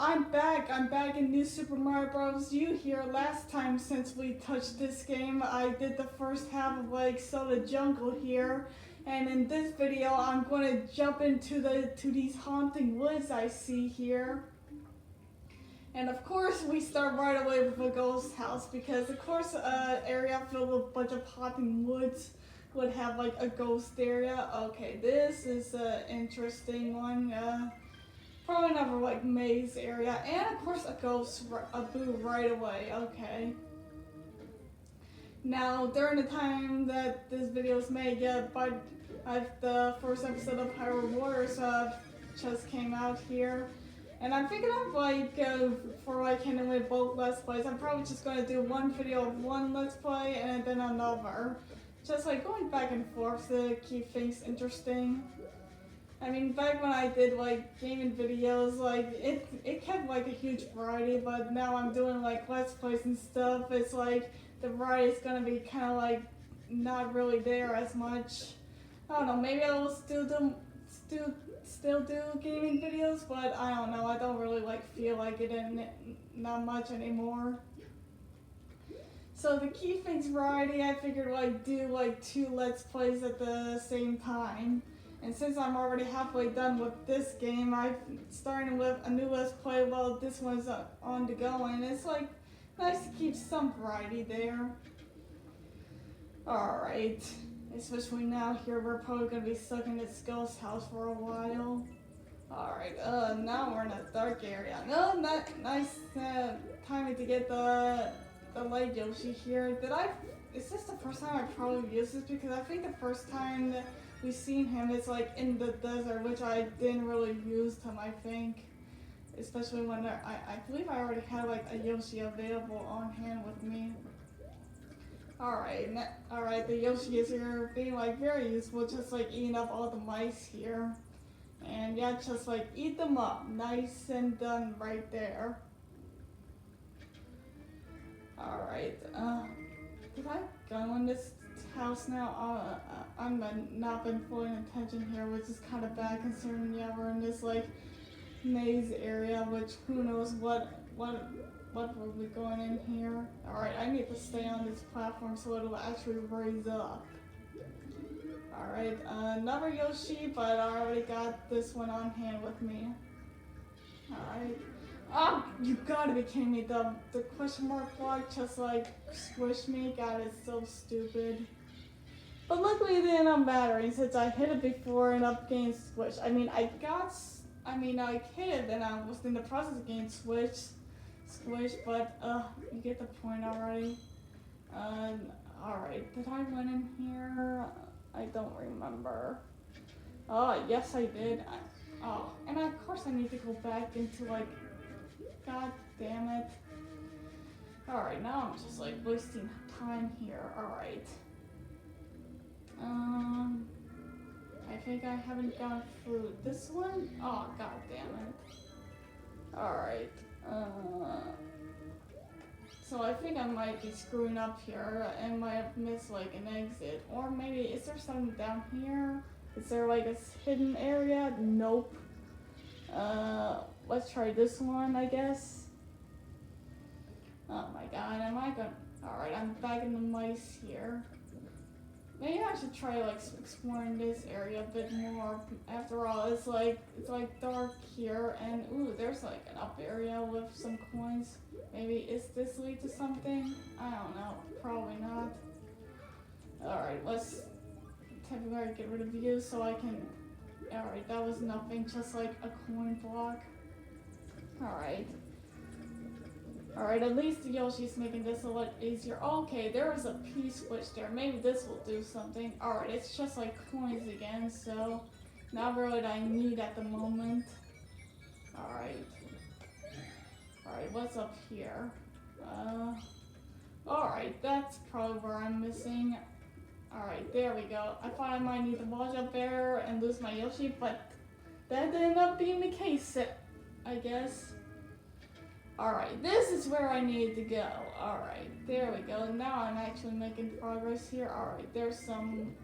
I'm back. I'm back in New Super Mario Bros. U here. Last time since we touched this game, I did the first half of like Soda Jungle here. And in this video, I'm going to jump into these haunting woods I see here. And of course, we start right away with a ghost house because of course, area filled with a bunch of haunting woods would have like a ghost area. Okay, this is an interesting one. Probably another like maze area, and of course a boo right away. Okay. Now during the time that this video is made, but the first episode of Hyrule Warriors just came out here, and I'm thinking of like for like anyway both Let's Plays, I'm probably just going to do one video of one Let's Play and then another, just like going back and forth to keep things interesting. I mean, back when I did like gaming videos, like it kept like a huge variety, but now I'm doing like Let's Plays and stuff. It's like the variety is gonna be kind of like not really there as much. I don't know. Maybe I will still do gaming videos, but I don't know. I don't really like feel like it not much anymore. So to keep things variety, I figured like do like 2 Let's Plays at the same time. And since I'm already halfway done with this game, I'm starting with a new Let's Play while this one's on the go, and it's like nice to keep some variety there. Alright, especially now here, we're probably going to be stuck in this ghost house for a while. Alright, now we're in a dark area. No, nice timing to get the light Yoshi here. Is this the first time I probably used this? Because I think the first time that we've seen him is like in the desert, which I didn't really use him, I think. Especially when I believe I already had like a Yoshi available on hand with me. Alright, the Yoshi is here being like very useful, just like eating up all the mice here. And yeah, just like eat them up. Nice and done right there. Alright, did I go in this house now? I'm not been paying attention here, which is kind of bad considering we're in this like maze area, which who knows what will be going in here. Alright, I need to stay on this platform so it'll actually raise up. Alright, another Yoshi, but I already got this one on hand with me. Alright. Oh, you gotta be kidding me. The question mark block just like squished me. God, it's so stupid. But luckily it didn't matter since I hit it before and up getting squished. I mean, I hit it and I was in the process of getting squished, but you get the point already. Alright, did I win in here? I don't remember. Oh, yes I did. And of course I need to go back into like, god damn it. Alright, now I'm just like wasting time here. Alright. I think I haven't gone through this one. Oh, god damn it. Alright. So I think I might be screwing up here and might have missed like an exit. Or maybe, is there something down here? Is there like a hidden area? Nope. Let's try this one, I guess. Oh my god, am I gonna... Alright, I'm back in the mice here. Maybe I should try like exploring this area a bit more. After all, it's like dark here, and ooh, there's like an up area with some coins. Maybe is this lead to something? I don't know. Probably not. Alright, let's temporarily get rid of you so I can... Alright, that was nothing, just like a coin block. Alright. Alright, at least Yoshi's making this a lot easier. Okay, there was a P switch there. Maybe this will do something. Alright, it's just like coins again, so not really what I need at the moment. Alright. Alright, what's up here? Alright, that's probably where I'm missing. Alright, there we go. I thought I might need to watch up there and lose my Yoshi, but that ended up being the case, I guess. Alright, this is where I need to go. Alright, there we go. Now I'm actually making progress here. Alright, there's some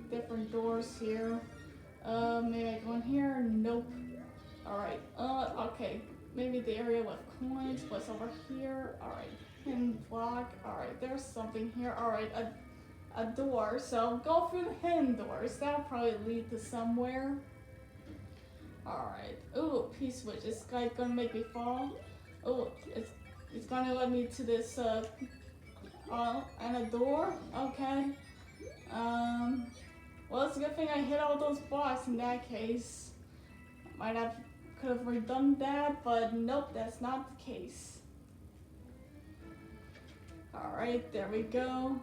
different doors here. Maybe I go in here? Nope. Alright, okay. Maybe the area with coins. What's over here? Alright, hidden block. Alright, there's something here. Alright, a door. So go through the hidden doors. That'll probably lead to somewhere. Alright. Ooh, P-switch. Is like gonna make me fall? Oh, it's gonna let me to this, and a door? Okay. Well, it's a good thing I hit all those blocks in that case. Could have redone that, but nope, that's not the case. Alright, there we go.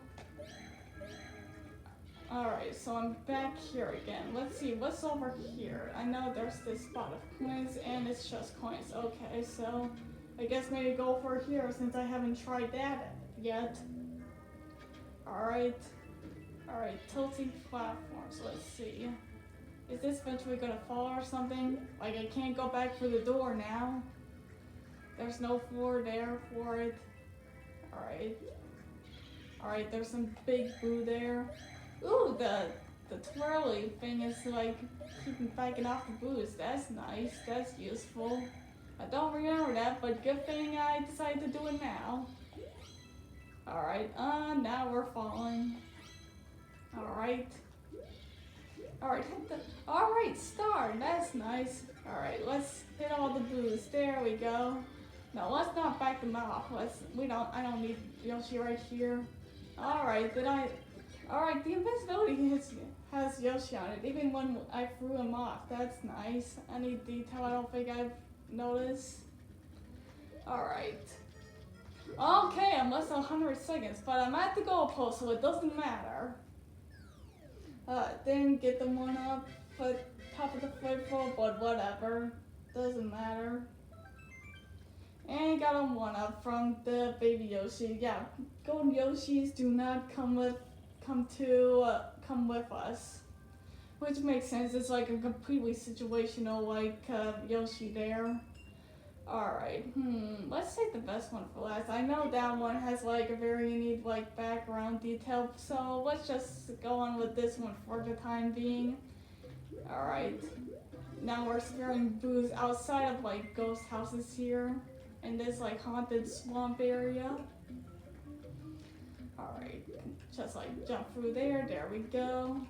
Alright, so I'm back here again. Let's see, what's over here? I know there's this spot of coins, and it's just coins. Okay, so I guess maybe go for here since I haven't tried that yet. Alright. Alright, tilting platforms, let's see. Is this eventually gonna fall or something? Like I can't go back through the door now. There's no floor there for it. Alright. Alright, there's some big boo there. Ooh, the twirly thing is like keeping backing off the boos. That's nice, that's useful. I don't remember that, but good thing I decided to do it now. Alright, now we're falling. Alright. Alright, hit the. Alright, star. That's nice. Alright, let's hit all the boos. There we go. No, let's not back them off. I don't need Yoshi right here. Alright, Alright, the invisibility has Yoshi on it, even when I threw him off. That's nice. Any detail I don't think I've noticed. Alright. Okay, I'm less than 100 seconds, but I'm at the goalpost, so it doesn't matter. Didn't get the one up, but top of the flip-flop, but whatever. Doesn't matter. And got a one up from the baby Yoshi. Yeah, golden Yoshis do not come with us. Which makes sense, it's like a completely situational like Yoshi there. Alright, let's save the best one for last. I know that one has like a very unique like background detail, so let's just go on with this one for the time being. Alright, now we're scaring boos outside of like ghost houses here in this like haunted swamp area. Alright, just like jump through there, there we go.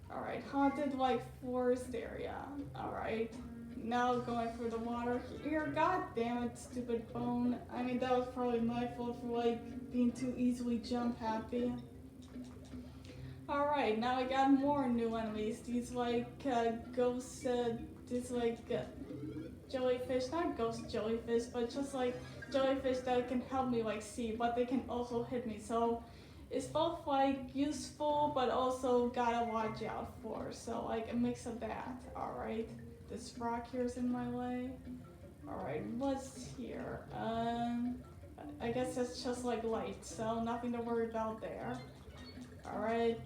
Alright, haunted like forest area. Alright. Now going through the water here. God damn it, stupid bone. I mean, that was probably my fault for like being too easily jump happy. Alright, now we got more new enemies. These like ghost, these like jellyfish, not ghost jellyfish, but just like jellyfish that can help me like see, but they can also hit me. So it's both like useful, but also gotta watch out for. So like a mix of that. Alright. This rock here is in my way. Alright, what's here? I guess that's just like light, so nothing to worry about there. Alright,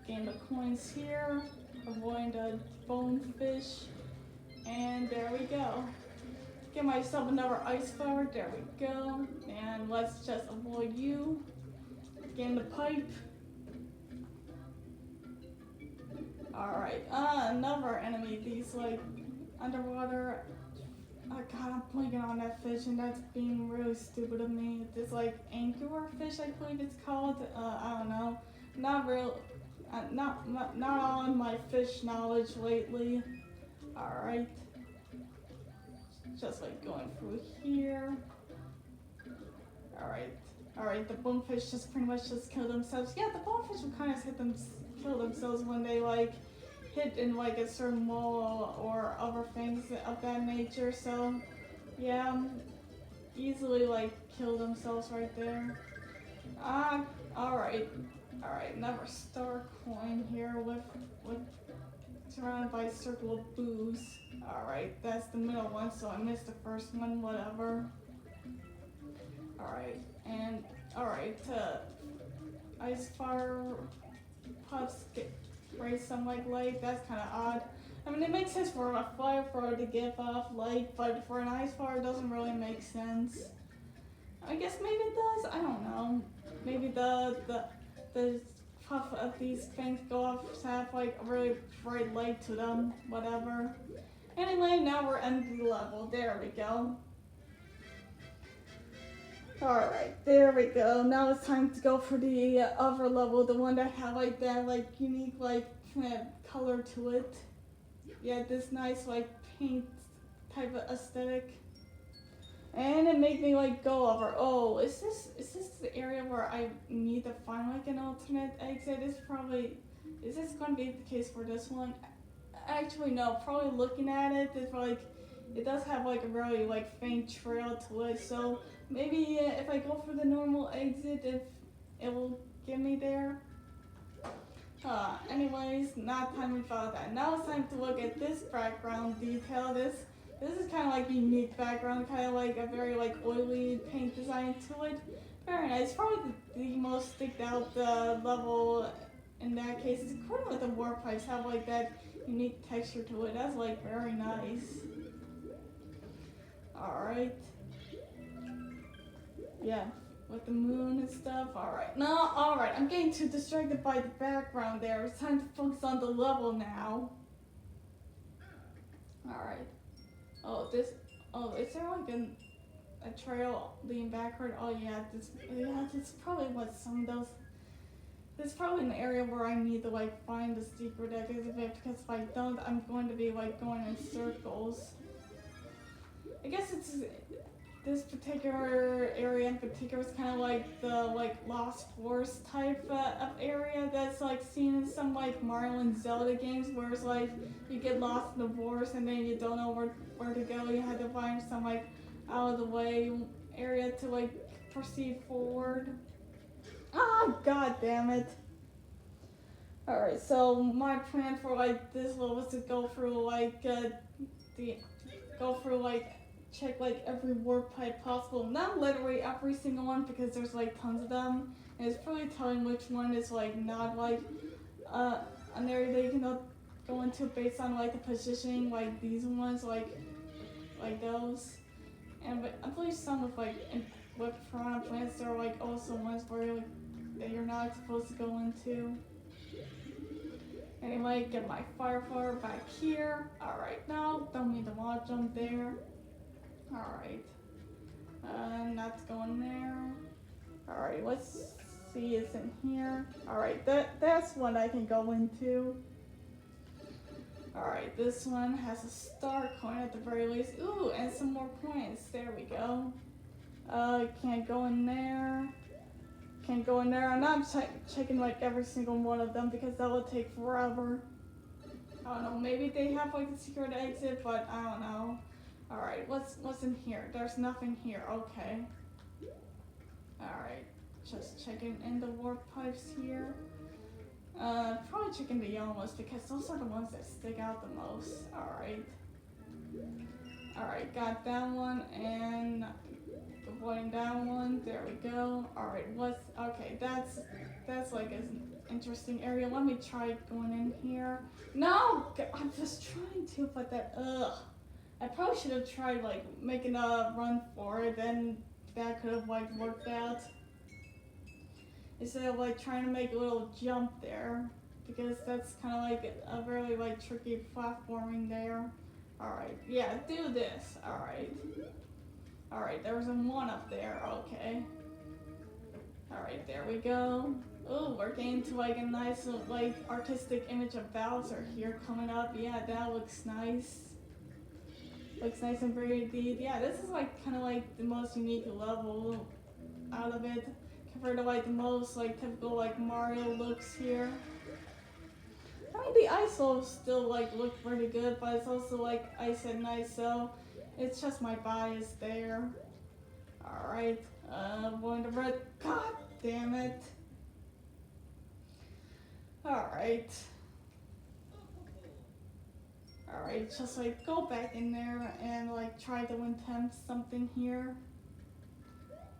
gain the coins here, avoid the bonefish, and there we go. Get myself another ice flower, there we go. And let's just avoid you. Gain the pipe. Alright, another enemy, these like underwater. Oh god, I'm blanking on that fish and that's being really stupid of me. This like anchorfish, I believe it's called. I don't know. Not real, not on my fish knowledge lately. Alright. Just like going through here. Alright, the bonefish just pretty much just kill themselves. Yeah, the bonefish will kind of kill themselves when they like hit in like a certain wall or other things of that nature, so yeah, easily like kill themselves right there. Alright, another star coin here with surrounded by a circle of boos. Alright, that's the middle one, so I missed the first one, whatever. Alright, and ice fire puffs get raise some like light. That's kind of odd. I mean, it makes sense for a flamethrower to give off light, but for an ice fire, it doesn't really make sense. I guess maybe it does. I don't know. Maybe the puff of these things go off to have like a really bright light to them. Whatever. Anyway, now we're ending the level. There we go. Alright, there we go. Now it's time to go for the other level, the one that had like that like unique like color to it. Yeah, this nice like paint type of aesthetic. And it made me like go over, oh, is this the area where I need to find like an alternate exit? Is this gonna be the case for this one? Actually no, probably looking at it, it's like, it does have like a really like faint trail to it, so maybe if I go for the normal exit, if it will get me there. Anyways, not time about that. Now it's time to look at this background detail. This is kind of like a unique background, kind of like a very like oily paint design to it. Very nice. Probably the most sticked out level in that case. It's according with the warp pipes have like that unique texture to it. That's like very nice. Alright. Yeah, with the moon and stuff. Alright. No, alright. I'm getting too distracted by the background there. It's time to focus on the level now. Alright. Oh, is there like a trail leading backward? Oh yeah, this probably what some of those. This is probably an area where I need to like find the secret exit, because if I don't, I'm going to be like going in circles. I guess it's this particular area in particular is kind of like the like Lost Forest type of area that's like seen in some like Mario and Zelda games, where it's like you get lost in the forest and then you don't know where to go. You have to find some like out of the way area to like proceed forward. Ah, god damn it. Alright, so my plan for like this level was to go through like check like every warp pipe possible. Not literally every single one, because there's like tons of them, and it's probably telling which one is like not like an area that you can go into based on like the positioning, like these ones, like those. And but I believe some of like with piranha plants, there are like also ones where that you're not supposed to go into. Anyway, get my firefly back here. Alright, no, don't need to wall jump there. Alright. Not going there. Alright, let's see, it's in here. Alright, that's one I can go into. Alright, this one has a star coin at the very least. Ooh, and some more points. There we go. Can't go in there. Can't go in there. I'm not checking like every single one of them because that will take forever. I don't know, maybe they have like a secret exit, but I don't know. Alright, what's in here? There's nothing here, okay. Alright, just checking in the warp pipes here. Probably checking the yellow ones because those are the ones that stick out the most. Alright. Alright, got that one and avoiding that one. There we go. Alright, okay, that's like an interesting area. Let me try going in here. No! I'm just trying to, but I probably should have tried like making a run for it, then that could have like worked out. Instead of like trying to make a little jump there, because that's kind of like a really like tricky platforming there. Alright, yeah, do this. Alright. Alright, there's a one up there, okay. Alright, there we go. Ooh, we're getting to like a nice like artistic image of Bowser here coming up. Yeah, that looks nice. Looks nice and very deep. Yeah, this is like kind of like the most unique level out of it compared to like the most like typical like Mario looks here. I mean, the ice levels still like look pretty good, but it's also like ice at night, so it's just my bias there. Alright, going to red. God damn it. Alright. Alright, just like go back in there and like try to attempt something here.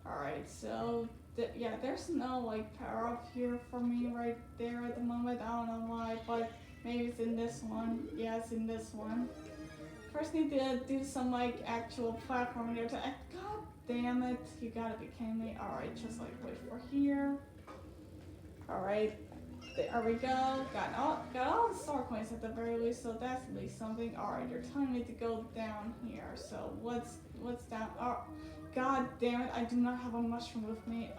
Alright, so yeah, there's no like power up here for me right there at the moment. I don't know why, but maybe it's in this one. Yeah, it's in this one. First need to do some like actual platforming there. God damn it, you gotta be kidding me. Alright, just like wait for here. Alright. There we go. Got all the star coins at the very least, so that's at least something. Alright, you're telling me to go down here. So what's down? Oh, god damn it! I do not have a mushroom with me.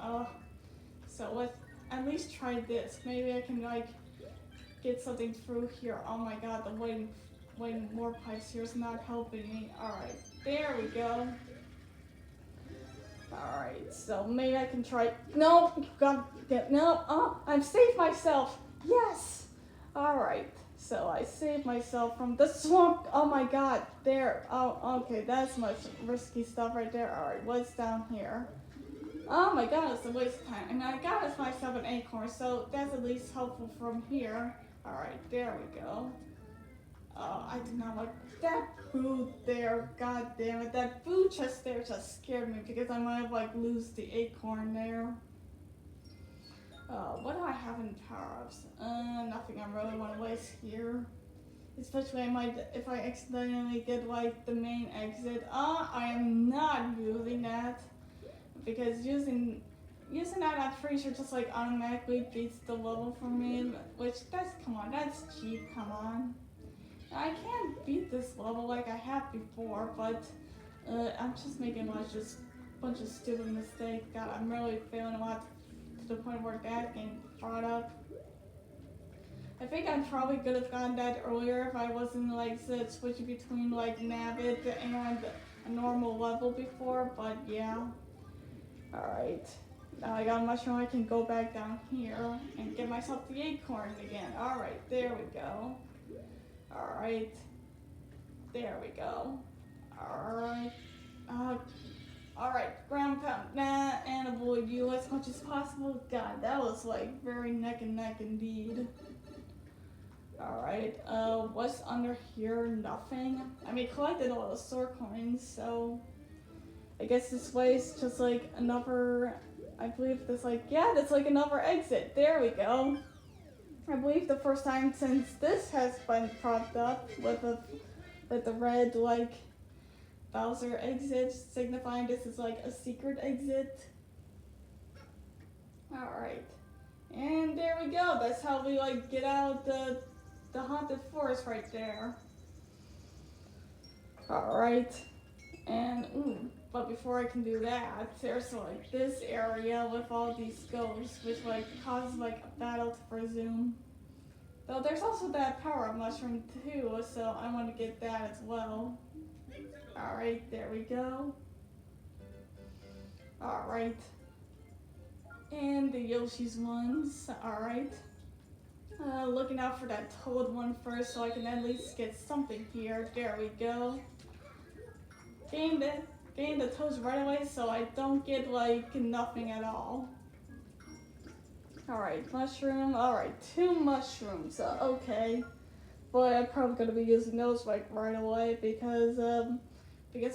So let's at least try this. Maybe I can like get something through here. Oh my god, the waiting more pipes here is not helping me. Alright, there we go. Alright, so maybe I can try. No, no. Oh, I've saved myself. Yes. Alright, so I saved myself from the swamp. Oh my god, there. Oh, okay, that's much risky stuff right there. Alright, what's down here? Oh my god, it's a waste of time. And I got myself an acorn, so that's at least helpful from here. Alright, there we go. Oh, I did not like that food there. God damn it. That food chest there just scared me because I might have like lose the acorn there. What do I have in power-ups? Nothing I really want to waste here. Especially if I accidentally get like the main exit. I am not using that. Because using that, I'm pretty sure just like automatically beats the level for me. Which, come on, that's cheap, come on. I can't beat this level like I have before, but I'm just making just a bunch of stupid mistakes. God, I'm really failing a lot to the point where that game brought up. I think I probably could have gotten that earlier if I wasn't like switching between like Nabbit and a normal level before, but yeah. Alright, now I got a mushroom. I can go back down here and get myself the acorn again. Alright, there we go. Alright, there we go. Alright, alright, ground pound, and avoid you as much as possible. God, that was like very neck and neck indeed. Alright, what's under here? Nothing. I mean, collected all the store coins, so I guess this way is just like another, I believe that's like, yeah, that's like another exit. There we go. I believe the first time since this has been propped up with the red like Bowser exit, signifying this is like a secret exit. Alright. And there we go. That's how we like get out the haunted forest right there. Alright. And but before I can do that, there's like this area with all these ghosts, which like causes like a battle to resume. Though there's also that power-up mushroom too, so I want to get that as well. Alright, there we go. Alright. And the Yoshi's ones, alright. Looking out for that Toad one first so I can at least get something here. There we go. Gain the Toads right away so I don't get like nothing at all. Alright, mushroom. Alright, 2 mushrooms. Okay. But I'm probably going to be using those like right away because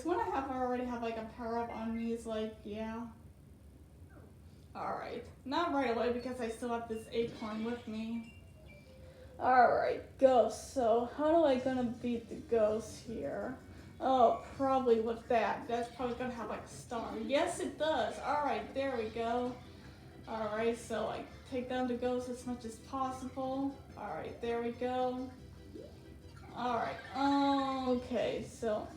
when I already have like a power up on me, it's like, yeah. Alright. Not right away because I still have this acorn with me. Alright, ghosts. So how do I gonna beat the ghosts here? Oh, probably with that. That's probably gonna have like a star. Yes, it does. Alright, there we go. Alright, so I take down the ghosts as much as possible. Alright, there we go. Alright, okay, so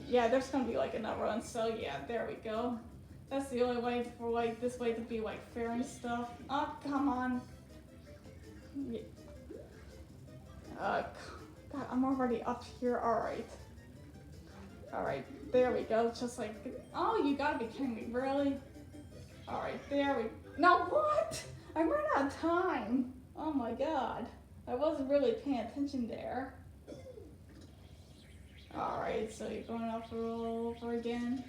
yeah, there's gonna be like another one, so yeah, there we go. That's the only way for like this way to be like fair and stuff. Oh, come on. Yeah. God, I'm already up here. Alright. Alright, there we go. Just like, oh, you gotta be kidding me, really? Alright, there we no, what? I ran out of time. Oh my god. I wasn't really paying attention there. Alright, so you're going up over again.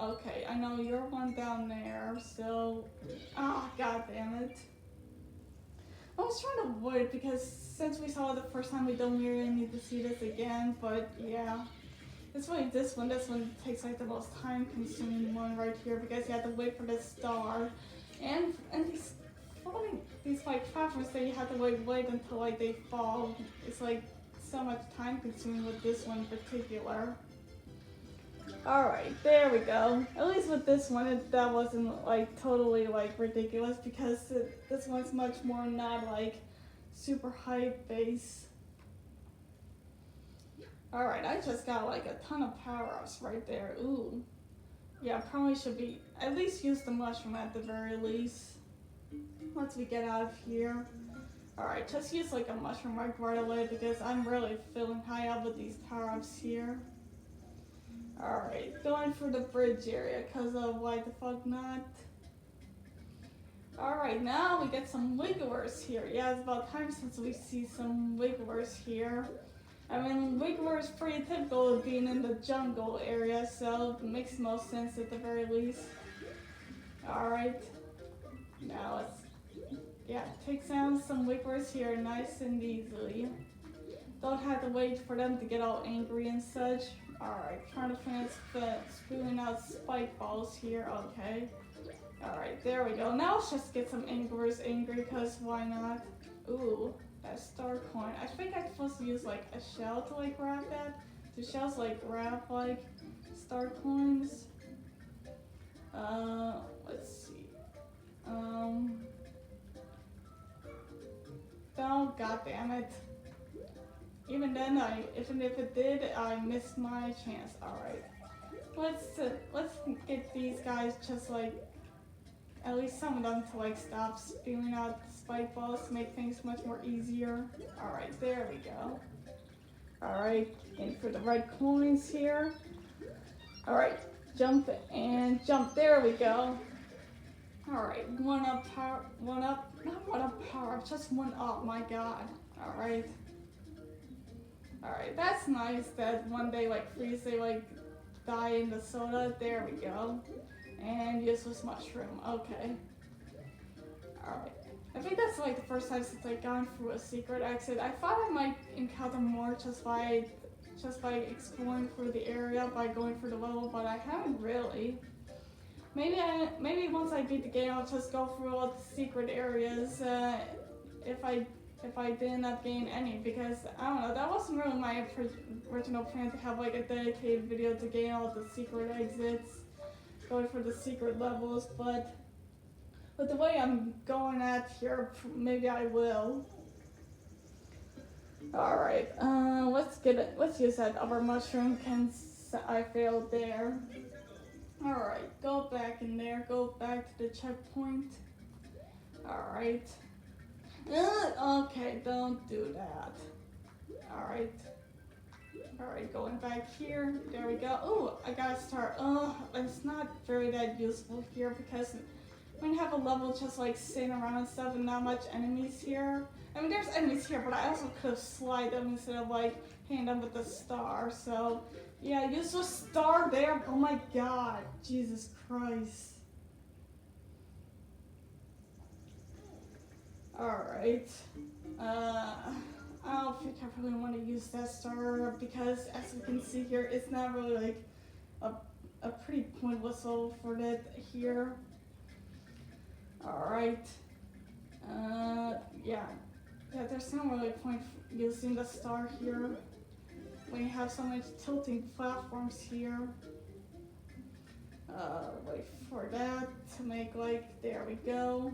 Okay, I know you're one down there, so oh god damn it. I was trying to avoid it because since we saw it the first time we don't really need to see this again, but yeah. This one takes like the most time consuming one right here because you have to wait for the star. And these like platforms that you have to wait until like they fall. It's like so much time consuming with this one in particular. Alright, there we go. At least with this one, that wasn't like totally like ridiculous because this one's much more not like super hype base. Alright, I just got like a ton of power-ups right there. Ooh. Yeah, probably should be at least use the mushroom at the very least. Once we get out of here. Alright, just use like a mushroom right away because I'm really feeling high up with these power-ups here. Alright, going for the bridge area because of why the fuck not. Alright, now we get some wigglers here. Yeah, it's about time since we see some wigglers here. I mean, Wiggler is pretty typical of being in the jungle area, so it makes most sense at the very least. Alright, now let's, take down some Wigglers here nice and easily. Don't have to wait for them to get all angry and such. Alright, trying to finish spewing out spike balls here, okay. Alright, there we go. Now let's just get some Anglers angry, because why not? Ooh. That star coin. I think I'm supposed to use like a shell to like grab that. Do shells like grab like star coins? Let's see. Oh, god damn it. Even then, even if it did, I missed my chance. Alright. Let's get these guys just like, at least some of them to like stop spewing out spike balls to make things much more easier. Alright, there we go. Alright, in for the red coins here. Alright, jump and jump. There we go. Alright, one up, not one up power, just one up, my god. Alright. Alright, that's nice that one day like freeze, they like die in the soda. There we go. And useless mushroom. Okay. Alright. I think that's like the first time since I've gone through a secret exit. I thought I might encounter more just by exploring through the area, by going through the level, but I haven't really. Maybe once I beat the game, I'll just go through all the secret areas. If I didn't up gain any, because I don't know, that wasn't really my original plan to have like a dedicated video to gain all the secret exits, going for the secret levels, but with the way I'm going at here, maybe I will. Alright, let's use that upper mushroom, I failed there. Alright, go back in there, go back to the checkpoint. Alright. Okay, don't do that. Alright. Alright, going back here. There we go. Oh, I gotta start. It's not very that useful here because when you have a level just like sitting around and stuff and not much enemies here. I mean, there's enemies here, but I also could have slid them instead of like hitting them with the star. So, yeah, use the star there. Oh my god. Jesus Christ. Alright. I don't think I really want to use that star because, as you can see here, it's not really like a pretty pointless level for that here. Alright. Yeah, there's no really point using the star here when you have so much tilting platforms here. Wait for that to make like, there we go.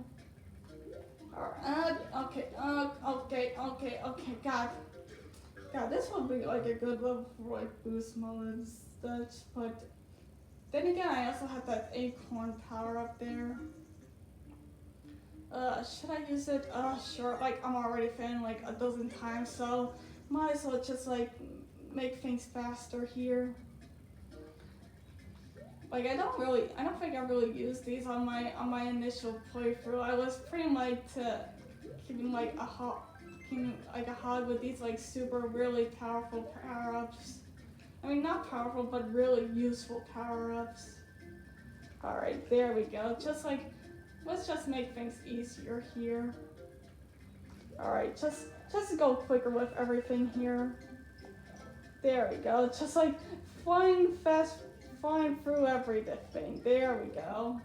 Okay, God, this would be like a good level for like boost mode and such, but then again, I also have that acorn power up there. Should I use it? Sure, like I'm already failing like a dozen times, so might as well just like make things faster here. Like I don't think I really used these on my initial playthrough. I was pretty much keeping like a hog with these like super really powerful power-ups. I mean, not powerful, but really useful power-ups. Alright, there we go. Let's just make things easier here. Alright, just go quicker with everything here. There we go. Just like flying through everything. There we go.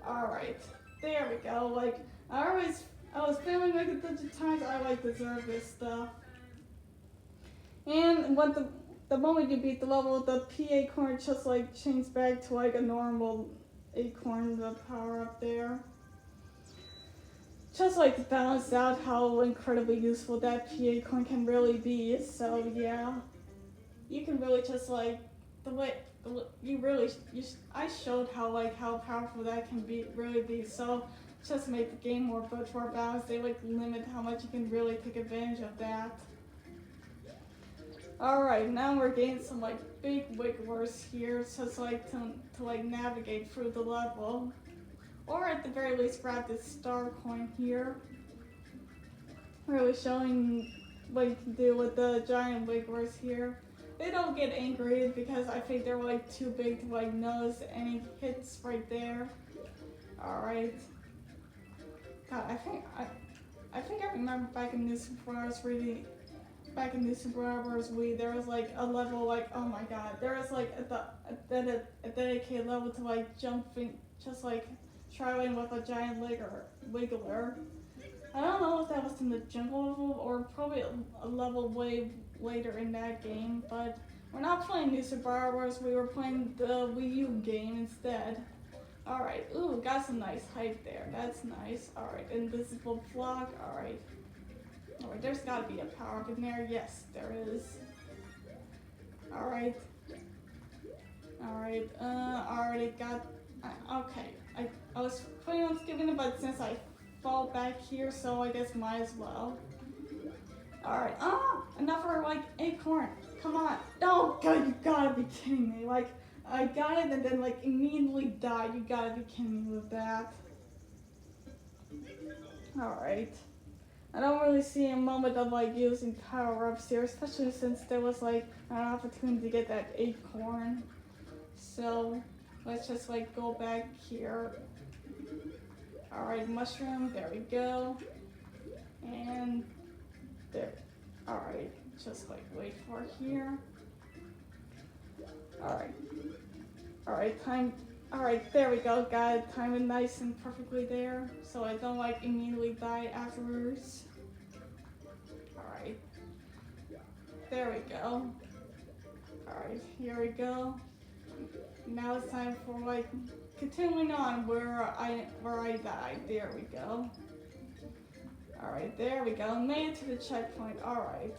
Alright, there we go. Like, I was feeling like the times I like deserve this stuff. And the moment you beat the level, the P acorn just like changes back to like a normal acorn, the power up there. Just like to balance out how incredibly useful that P acorn can really be. So yeah, you can really just like I showed how powerful that can be really be. So just to make the game more balanced, they like limit how much you can really take advantage of that. Alright, now we're getting some like big wigglers here, just like to like navigate through the level. Or at the very least grab this star coin here. Really showing what you can do with the giant wigglers here. They don't get angry because I think they're like too big to like notice any hits right there. Alright. God, I think I remember back in New Super Mario Bros. Wii, there was like a level like, oh my god, there was like a dedicated level to like jumping, just like traveling with a giant wiggler. I don't know if that was in the jungle level or probably a level way later in that game, but we're not playing New Super Mario Bros. We were playing the Wii U game instead. Alright, ooh, got some nice height there. That's nice. Alright, invisible block. Alright. Alright, there's gotta be a power up in there. Yes, there is. Alright. Alright, already got. Okay. I was planning on skipping it, but since I fall back here, so I guess might as well. Alright. Another like acorn. Come on. Oh god, you gotta be kidding me. Like, I got it and then like immediately died. You gotta be kidding me with that. Alright. I don't really see a moment of like using power-ups here, especially since there was like an opportunity to get that acorn. So let's just like go back here. Alright, mushroom, there we go. And there. Alright, just like wait for it here. Alright. Alright, time. Alright, there we go. Got it. Time it nice and perfectly there. So I don't like immediately die afterwards. Alright. There we go. Alright, here we go. Now it's time for like continuing on where I died. There we go. Alright, there we go. Made it to the checkpoint. Alright.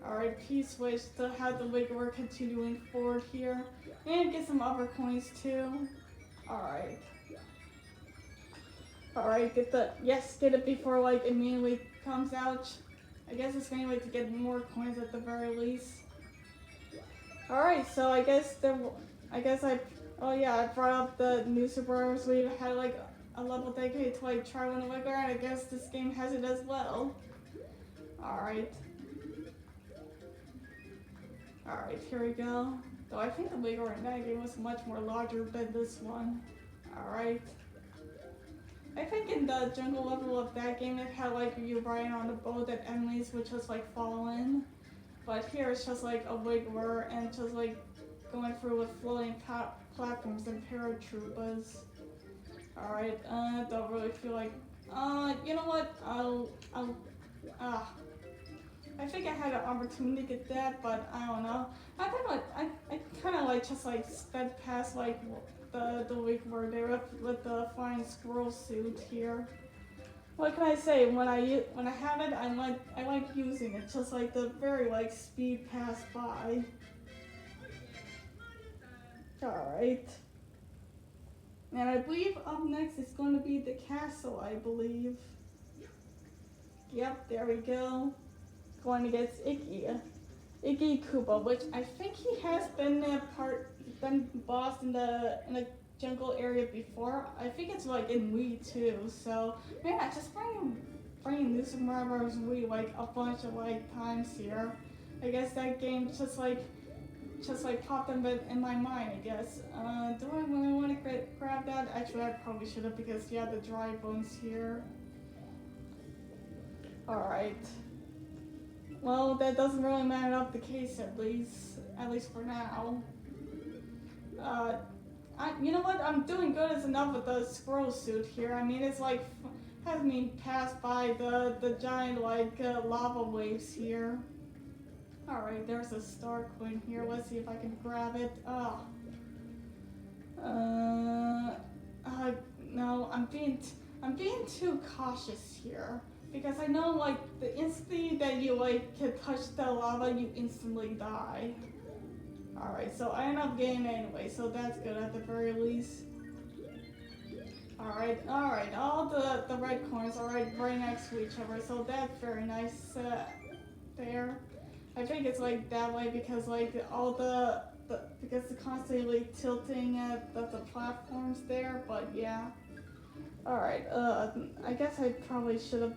Alright, P-switch to have the wiggler continuing forward here. And get some other coins too. Alright. Alright, get it before like immediately comes out. I guess it's gonna wait to get more coins at the very least. Alright, so I brought up the New Super Mario Bros. We had like a level dedicated to like try one a wiggler, and I guess this game has it as well. Alright. Alright, here we go. Though I think the wiggler in that game was much more larger than this one. Alright. I think in the jungle level of that game it had like you riding on a boat that enemies would just like fall in. But here it's just like a wiggler and just like going through with floating platforms and paratroopers. Alright, don't really feel like, you know what, I think I had an opportunity to get that, but I don't know. I kind of like just like sped past like the wiggler there with the flying squirrel suit here. What can I say? When I have it, I like using it. Just like the very like speed pass by. All right. And I believe up next is going to be the castle. I believe. Yep, there we go. Going against Iggy Koopa, which I think he has been boss in the jungle area before. I think it's like in Wii too. So yeah, just bringing New Super Mario Bros. Wii like a bunch of like times here. I guess that game just like popped in my mind. I guess. Do I really want to grab that? Actually, I probably should have because yeah, the dry bones here. All right. Well, that doesn't really matter up the case at least for now. You know what? I'm doing good as enough with the squirrel suit here. I mean, it's like has me pass by the giant like lava waves here. Alright, there's a star coin here. Let's see if I can grab it. Oh. No, I'm being too cautious here. Because I know, like, the instant that you, like, can touch the lava, you instantly die. Alright, so I end up getting it anyway, so that's good at the very least. Alright, all the red coins are right next to each other, so that's very nice there. I think it's like that way because like because it's constantly tilting at the platforms there, but yeah. Alright, I guess I probably should have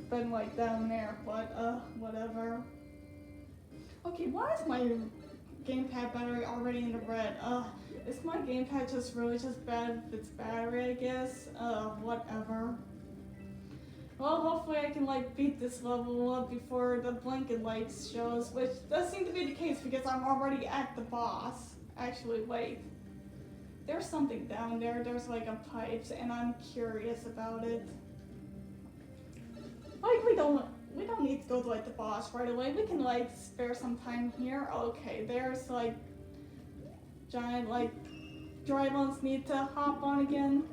been like down there, but whatever. Okay, why is my gamepad battery already in the red? Is my gamepad really just bad with its battery, I guess? Whatever. Well, hopefully I can like beat this level up before the blinking lights shows, which does seem to be the case because I'm already at the boss. Actually, wait. There's something down there. There's like a pipe, and I'm curious about it. Like we don't need to go to like the boss right away. We can like spare some time here. Okay, there's like giant like dry bones need to hop on again.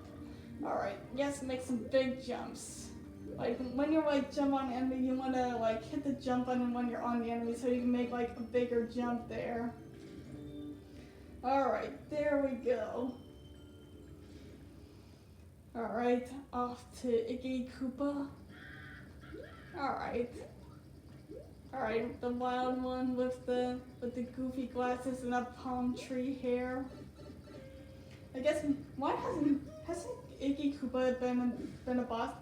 Alright, yes, make some big jumps. Like when you're like jump on enemy, you wanna like hit the jump button when you're on the enemy so you can make like a bigger jump there. Alright, there we go. Alright, off to Iggy Koopa. Alright, the wild one with the goofy glasses and a palm tree hair. I guess why hasn't Iggy Koopa been a boss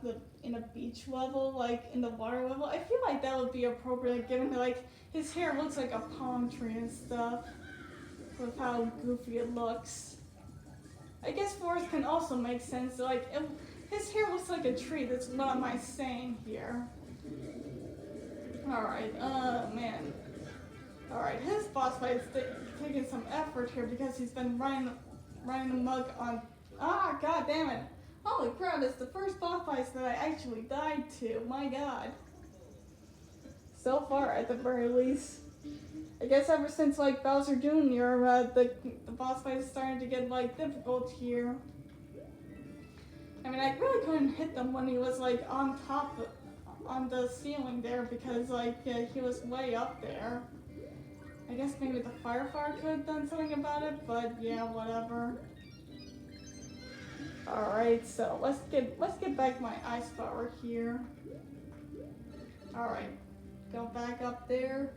in a beach level, like in the water level? I feel like that would be appropriate given that like his hair looks like a palm tree and stuff with how goofy it looks. I guess forest can also make sense, like his hair looks like a tree. That's what am I saying here? Alright, man. Alright, his boss fight's taking some effort here because he's been running amok on... Ah, god damn it. Holy crap, it's the first boss fight that I actually died to. My god. So far, at the very least. I guess ever since, like, Bowser Jr., the boss fight is starting to get, like, difficult here. I mean, I really couldn't hit them when he was, like, on the ceiling there because, like, he was way up there. I guess maybe the Firefire could have done something about it, but yeah, whatever. Alright, so let's get back my ice power here. Alright, go back up there.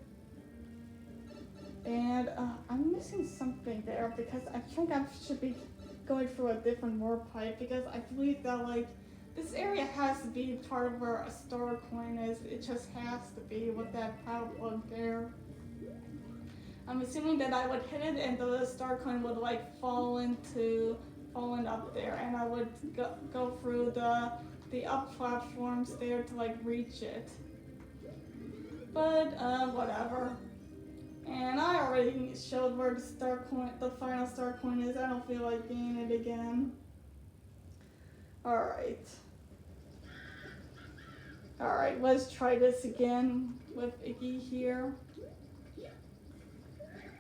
And I'm missing something there because I think I should be going through a different warp pipe because I believe that like this area has to be part of where a star coin is. It just has to be with that power plug there. I'm assuming that I would hit it and the star coin would like falling up there, and I would go through the up platforms there to like reach it. But whatever. And I already showed where the final star coin is. I don't feel like getting it again. Alright, let's try this again with Iggy here.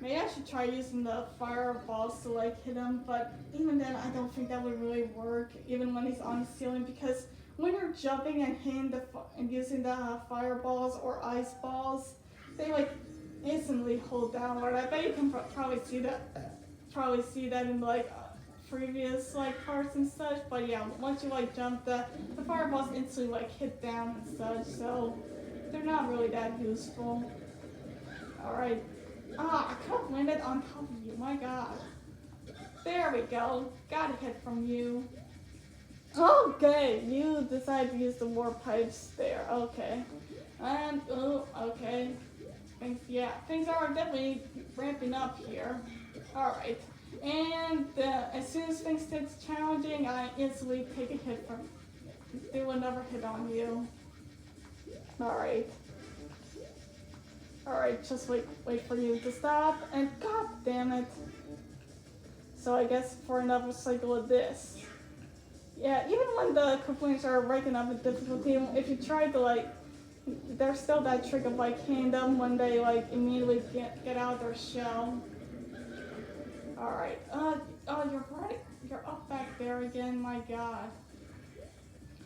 Maybe I should try using the fireballs to like hit him, but even then I don't think that would really work, even when he's on the ceiling, because when you're jumping and hitting and using the fireballs or ice balls, they like instantly hold downward. I bet you can probably see that in like previous like parts and such, but yeah, once you like jump, the fireballs instantly like hit down and such, so they're not really that useful. Alright. Ah, I could have landed on top of you, my god. There we go. Got a hit from you. Okay, you decided to use the warp pipes there. Okay. And, oh, okay. Things are definitely ramping up here. Alright. And as soon as things get challenging, I instantly take a hit from... They will never hit on you. Alright. Alright, just wait for you to stop, and god damn it. So I guess for another cycle of this. Yeah, even when the complaints are ranking up in difficulty, if you try to like, there's still that trick of like hitting them when they like immediately get out of their shell. Alright, oh, you're right. You're up back there again, my god.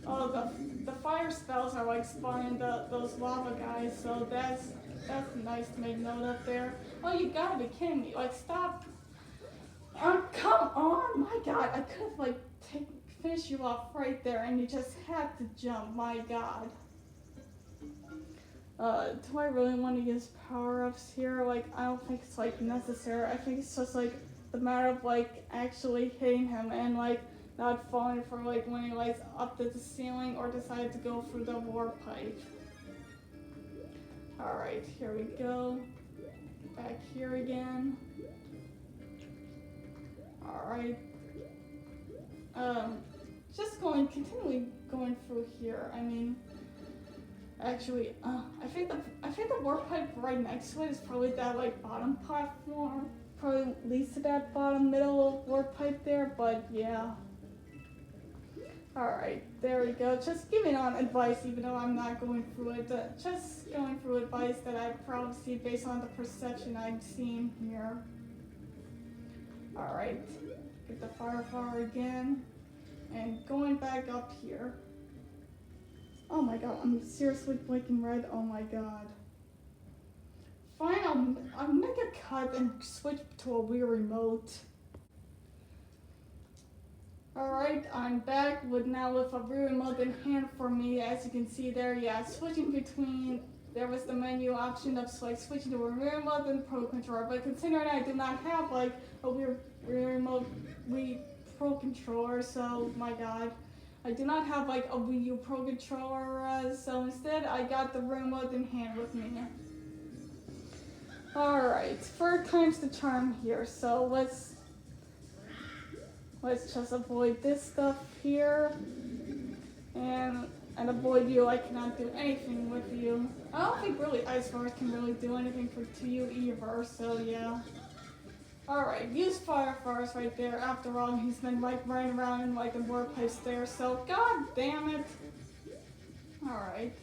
Oh, the fire spells are like spawning those lava guys, so that's nice to make note of there. Oh, you gotta be kidding me. Like, stop. Come on, my god. I could have like finish you off right there and you just had to jump, my god. Do I really want to use power-ups here? Like, I don't think it's like necessary. I think it's just like the matter of like actually hitting him and like not falling for like when he lights up to the ceiling or decided to go through the warp pipe. Alright, here we go. Back here again. Alright. Just continually going through here. I mean, actually, I think the warp pipe right next to it is probably that like bottom platform. Probably leads to that bottom middle warp pipe there, but yeah. Alright, there we go. Just giving on advice even though I'm not going through it. Just going through advice that I probably see based on the perception I've seen here. Alright, get the fire again. And going back up here. Oh my god, I'm seriously blinking red. Oh my god. Fine, I'll make a cut and switch to a Wii remote. Alright, I'm back with a Wii remote in hand for me. As you can see there, yeah, switching between, there was the menu option of like switching to a Wii remote and Pro Controller. But considering I do not have like a Wii remote, Wii Pro Controller, so my god. I do not have like a Wii U Pro Controller, so instead I got the remote in hand with me. Alright, third time's the charm here, so let's just avoid this stuff here. And avoid you. I cannot do anything with you. I don't think really Ice Force can really do anything to you either, so yeah. Alright, use Fire Force right there. After all, he's been like running around in like the warp place there, so god damn it. Alright.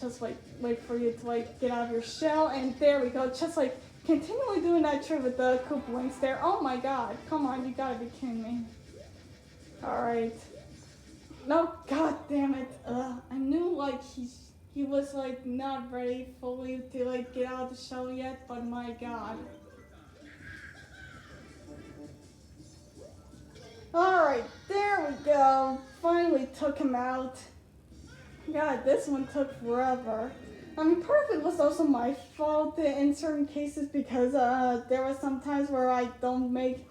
Just like wait for you to like get out of your shell, and there we go. Just like continually doing that trick with the Koopa Wings there. Oh my god, come on, you gotta be kidding me. Alright. No, god damn it. I knew like he was like not ready fully to like get out of the shell yet, but my god. Alright, there we go. Finally took him out. God, this one took forever. I mean, part of it was also my fault in certain cases because there were some times where I don't make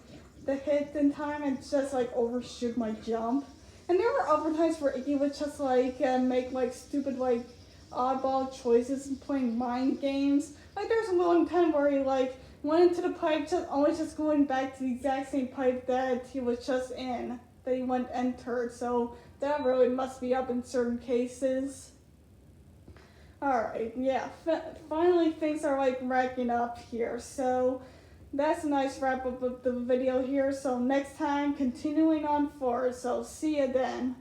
the hit in time and just like overshoot my jump. And there were other times where Iggy would just like make like stupid like oddball choices and playing mind games. Like there's one time where he like went into the pipe always just going back to the exact same pipe that he was just in, that he went entered. So that really must be up in certain cases. Alright, yeah, finally things are like racking up here. So that's a nice wrap up of the video here. So next time, continuing on forward. So see you then.